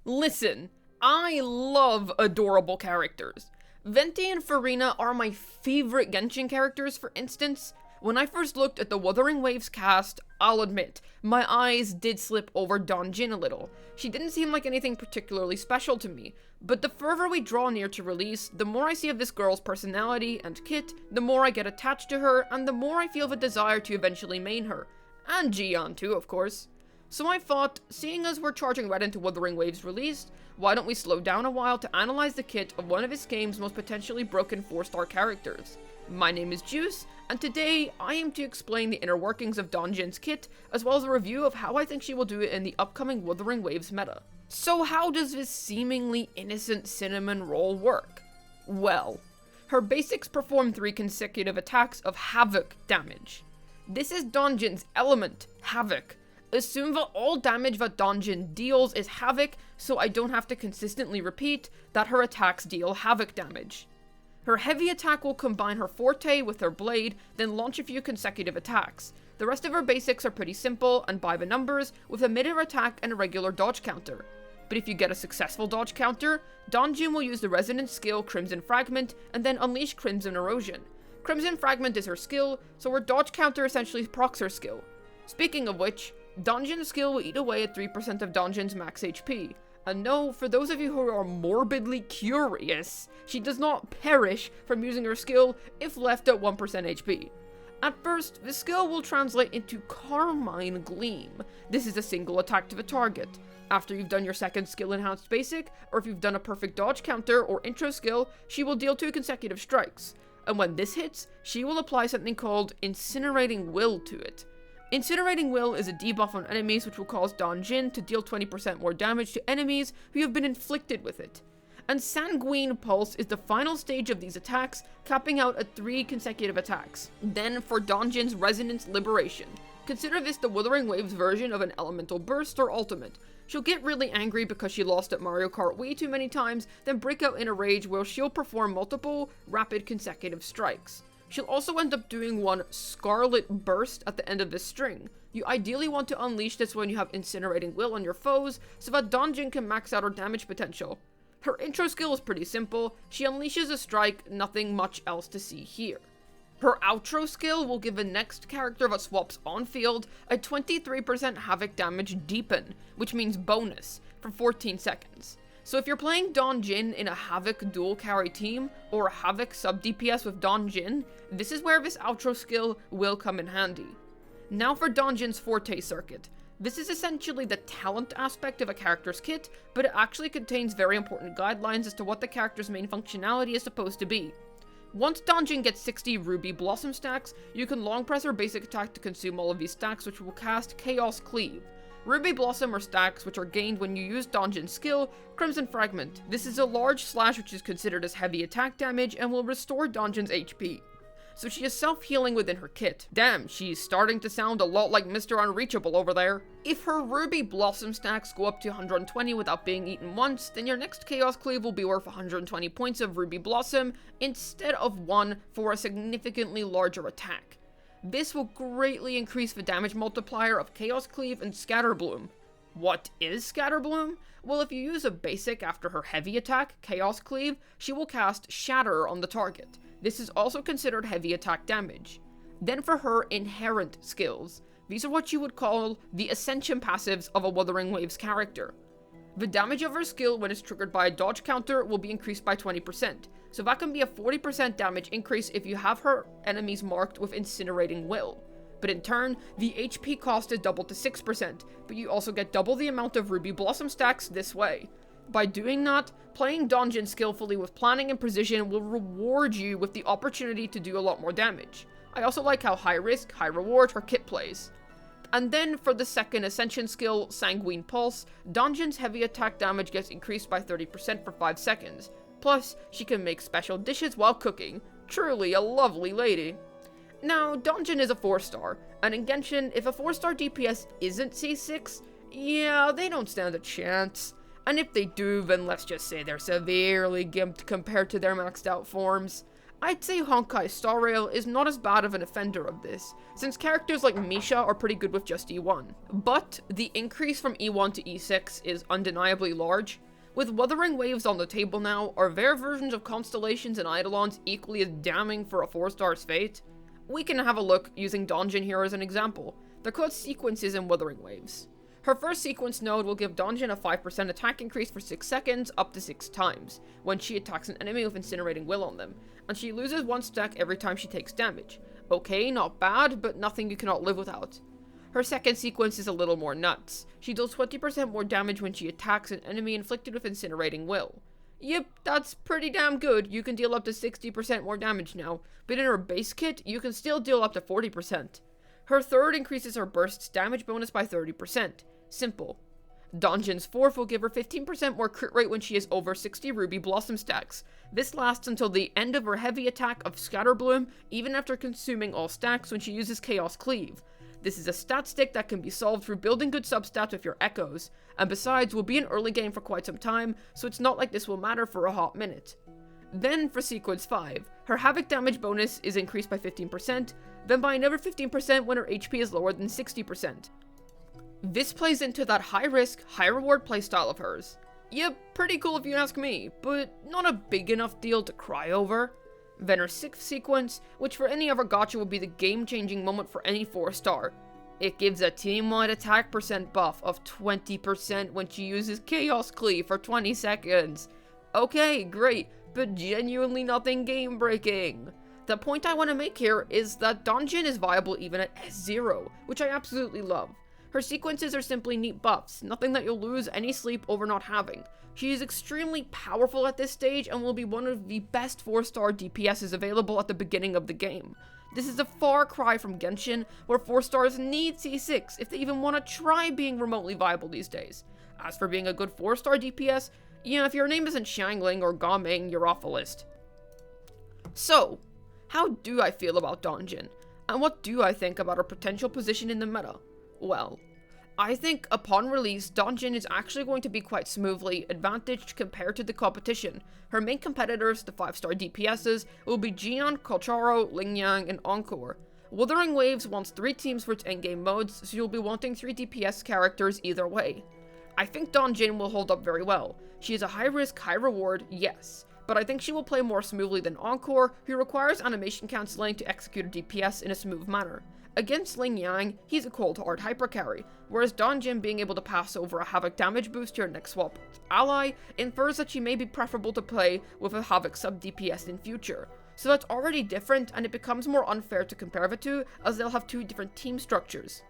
Listen, I love adorable characters. Venti and Farina are my favorite Genshin characters, for instance. When I first looked at the Wuthering Waves cast, I'll admit, my eyes did slip over Danjin a little. She didn't seem like anything particularly special to me, but the further we draw near to release, the more I see of this girl's personality and kit, the more I get attached to her, and the more I feel the desire to eventually main her. And Jian too, of course. So I thought, seeing as we're charging right into Wuthering Waves released, why don't we slow down a while to analyze the kit of one of this game's most potentially broken 4-star characters. My name is Juice, and today I aim to explain the inner workings of Danjin's kit, as well as a review of how I think she will do it in the upcoming Wuthering Waves meta. So how does this seemingly innocent cinnamon roll work? Well, her basics perform 3 consecutive attacks of Havoc damage. This is Danjin's element, Havoc. Assume that all damage that Danjin deals is Havoc, so I don't have to consistently repeat that her attacks deal Havoc damage. Her heavy attack will combine her Forte with her blade, then launch a few consecutive attacks. The rest of her basics are pretty simple and by the numbers, with a mid-air attack and a regular dodge counter. But if you get a successful dodge counter, Danjin will use the resonance skill Crimson Fragment and then unleash Crimson Erosion. Crimson Fragment is her skill, so her dodge counter essentially procs her skill. Speaking of which, Danjin's skill will eat away at 3% of Danjin's max HP. And no, for those of you who are morbidly curious, she does not perish from using her skill if left at 1% HP. At first, the skill will translate into Carmine Gleam. This is a single attack to the target. After you've done your second skill enhanced basic, or if you've done a perfect dodge counter or intro skill, she will deal 2 consecutive strikes. And when this hits, she will apply something called Incinerating Will to it. Incinerating Will is a debuff on enemies which will cause Danjin to deal 20% more damage to enemies who have been inflicted with it. And Sanguine Pulse is the final stage of these attacks, capping out at 3 consecutive attacks. Then for Danjin's Resonance Liberation. Consider this the Wuthering Waves version of an Elemental Burst or Ultimate. She'll get really angry because she lost at Mario Kart way too many times, then break out in a rage where she'll perform multiple, rapid consecutive strikes. She'll also end up doing one Scarlet Burst at the end of this string. You ideally want to unleash this when you have Incinerating Will on your foes, so that Danjin can max out her damage potential. Her intro skill is pretty simple, she unleashes a strike, nothing much else to see here. Her outro skill will give the next character that swaps on field a 23% Havoc damage deepen, which means bonus, for 14 seconds. So if you're playing Danjin in a Havoc dual carry team, or a Havoc sub DPS with Danjin, this is where this outro skill will come in handy. Now for Danjin's Forte circuit. This is essentially the talent aspect of a character's kit, but it actually contains very important guidelines as to what the character's main functionality is supposed to be. Once Danjin gets 60 Ruby Blossom stacks, you can long press her basic attack to consume all of these stacks, which will cast Chaos Cleave. Ruby Blossom are stacks which are gained when you use Danjin's skill, Crimson Fragment. This is a large slash which is considered as heavy attack damage and will restore Danjin's HP. So she is self-healing within her kit. Damn, she's starting to sound a lot like Mr. Unreachable over there. If her Ruby Blossom stacks go up to 120 without being eaten once, then your next Chaos Cleave will be worth 120 points of Ruby Blossom instead of 1 for a significantly larger attack. This will greatly increase the damage multiplier of Chaos Cleave and Scatterbloom. What is Scatterbloom? Well, if you use a basic after her heavy attack, Chaos Cleave, she will cast Shatter on the target. This is also considered heavy attack damage. Then for her inherent skills, these are what you would call the Ascension passives of a Wuthering Waves character. The damage of her skill when it's triggered by a dodge counter will be increased by 20%, so that can be a 40% damage increase if you have her enemies marked with Incinerating Will. But in turn, the HP cost is doubled to 6%, but you also get double the amount of Ruby Blossom stacks this way. By doing that, playing Danjin skillfully with planning and precision will reward you with the opportunity to do a lot more damage. I also like how high risk, high reward her kit plays. And then for the second Ascension skill, Sanguine Pulse, Danjin's heavy attack damage gets increased by 30% for 5 seconds. Plus, she can make special dishes while cooking. Truly a lovely lady. Now, Danjin is a 4-star, and in Genshin, if a 4-star DPS isn't C6, yeah, they don't stand a chance. And if they do, then let's just say they're severely gimped compared to their maxed out forms. I'd say Honkai's Star Rail is not as bad of an offender of this, since characters like Misha are pretty good with just E1. But the increase from E1 to E6 is undeniably large. With Wuthering Waves on the table now, are their versions of Constellations and Eidolons equally as damning for a 4-star's fate? We can have a look using Danjin here as an example. They're called sequences in Wuthering Waves. Her first sequence node will give Danjin a 5% attack increase for 6 seconds, up to 6 times, when she attacks an enemy with Incinerating Will on them, and she loses 1 stack every time she takes damage. Okay, not bad, but nothing you cannot live without. Her second sequence is a little more nuts. She deals 20% more damage when she attacks an enemy inflicted with Incinerating Will. Yep, that's pretty damn good. You can deal up to 60% more damage now, but in her base kit, you can still deal up to 40%. Her third increases her burst's damage bonus by 30%. Simple. Danjin's fourth will give her 15% more crit rate when she is over 60 Ruby Blossom stacks. This lasts until the end of her heavy attack of Scatter Bloom, even after consuming all stacks when she uses Chaos Cleave. This is a stat stick that can be solved through building good substats with your echoes, and besides will be in early game for quite some time, so it's not like this will matter for a hot minute. Then for sequence 5, her Havoc damage bonus is increased by 15%, then by another 15% when her HP is lower than 60%. This plays into that high risk, high reward playstyle of hers. Yep, pretty cool if you ask me, but not a big enough deal to cry over. Then her 6th sequence, which for any other gacha would be the game-changing moment for any 4-star. It gives a team-wide attack percent buff of 20% when she uses Chaos Cleave for 20 seconds. Okay, great, but genuinely nothing game-breaking. The point I want to make here is that Danjin is viable even at S0, which I absolutely love. Her sequences are simply neat buffs, nothing that you'll lose any sleep over not having. She is extremely powerful at this stage and will be one of the best 4-star DPSs available at the beginning of the game. This is a far cry from Genshin, where 4-stars need C6 if they even want to try being remotely viable these days. As for being a good 4-star DPS, yeah, if your name isn't Xiangling or Gaming, you're off the list. So, how do I feel about Danjin? And what do I think about her potential position in the meta? Well, I think upon release, Danjin is actually going to be quite smoothly advantaged compared to the competition. Her main competitors, the 5-star DPSs, will be Jian, Kolcharo, Lingyang, and Encore. Wuthering Waves wants 3 teams for its endgame modes, so you'll be wanting 3 DPS characters either way. I think Danjin will hold up very well. She is a high risk, high reward, yes, but I think she will play more smoothly than Encore, who requires animation cancelling to execute a DPS in a smooth manner. Against Lingyang, he's a cold hard hypercarry, whereas Danjin being able to pass over a Havoc damage boost to her next swap ally infers that she may be preferable to play with a Havoc sub DPS in future. So that's already different, and it becomes more unfair to compare the two, as they'll have 2 different team structures.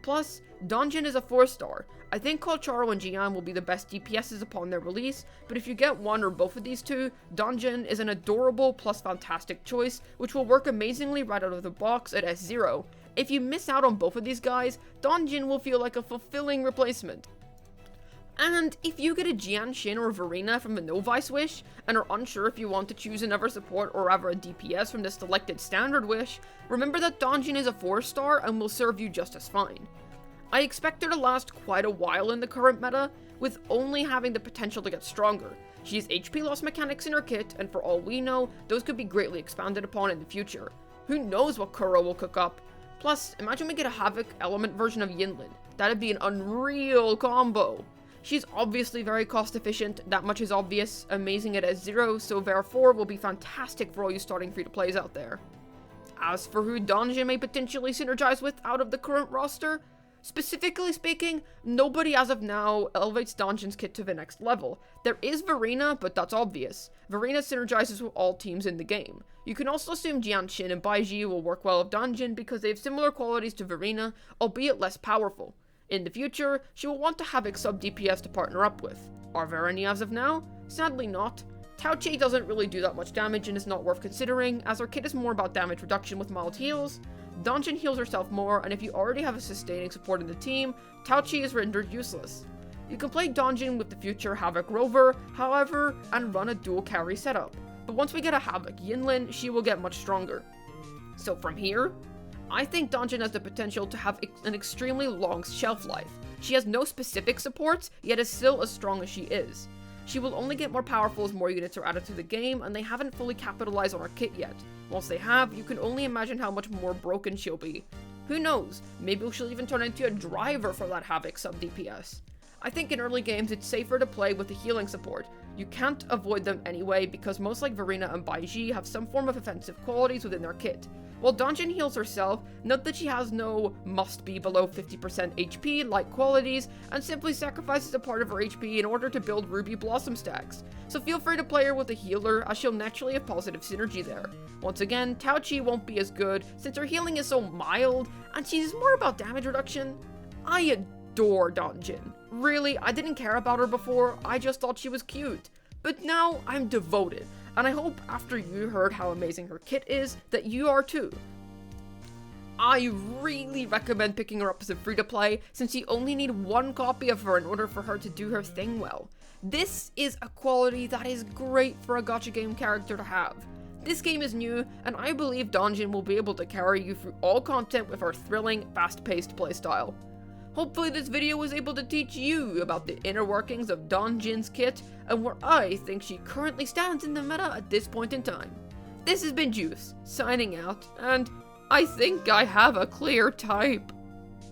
Plus, Danjin is a 4-star. I think Kolcharo and Jian will be the best DPSs upon their release, but if you get one or both of these two, Danjin is an adorable plus fantastic choice, which will work amazingly right out of the box at S0. If you miss out on both of these guys, Danjin will feel like a fulfilling replacement. And if you get a Jian Shin or Verena from the Novice wish, and are unsure if you want to choose another support or rather a DPS from the selected standard wish, remember that Danjin is a 4-star and will serve you just as fine. I expect her to last quite a while in the current meta, with only having the potential to get stronger. She has HP loss mechanics in her kit, and for all we know, those could be greatly expanded upon in the future. Who knows what Kuro will cook up? Plus, imagine we get a Havoc element version of Yinlin. That'd be an unreal combo. She's obviously very cost efficient, that much is obvious, amazing at S0, so therefore will be fantastic for all you starting free-to-plays out there. As for who Danjin may potentially synergize with out of the current roster, specifically speaking, nobody as of now elevates Danjin's kit to the next level. There is Verena, but that's obvious. Verena synergizes with all teams in the game. You can also assume Jianshin and Baiji will work well with Danjin because they have similar qualities to Verena, albeit less powerful. In the future, she will want to have a sub DPS to partner up with. Are there any as of now? Sadly not. Taochi doesn't really do that much damage and is not worth considering, as her kit is more about damage reduction with mild heals. Danjin heals herself more, and if you already have a sustaining support in the team, Taochi is rendered useless. You can play Danjin with the future Havoc Rover, however, and run a dual carry setup. But once we get a Havoc Yinlin, she will get much stronger. So from here, I think Danjin has the potential to have an extremely long shelf life. She has no specific supports, yet is still as strong as she is. She will only get more powerful as more units are added to the game, and they haven't fully capitalized on her kit yet. Once they have, you can only imagine how much more broken she'll be. Who knows, maybe she'll even turn into a driver for that Havoc sub DPS. I think in early games it's safer to play with the healing support. You can't avoid them anyway because most like Verena and Baiji have some form of offensive qualities within their kit. While Danjin heals herself, note that she has no must be below 50% HP like qualities, and simply sacrifices a part of her HP in order to build Ruby Blossom stacks. So feel free to play her with a healer as she'll naturally have positive synergy there. Once again, Tao Chi won't be as good since her healing is so mild, and she's more about damage reduction. I adore Danjin. Really, I didn't care about her before, I just thought she was cute. But now I'm devoted, and I hope after you heard how amazing her kit is, that you are too. I really recommend picking her up as a free-to-play, since you only need one copy of her in order for her to do her thing well. This is a quality that is great for a gacha game character to have. This game is new, and I believe Danjin will be able to carry you through all content with her thrilling, fast-paced playstyle. Hopefully this video was able to teach you about the inner workings of Danjin's kit and where I think she currently stands in the meta at this point in time. This has been Juice, signing out, and I think I have a clear type.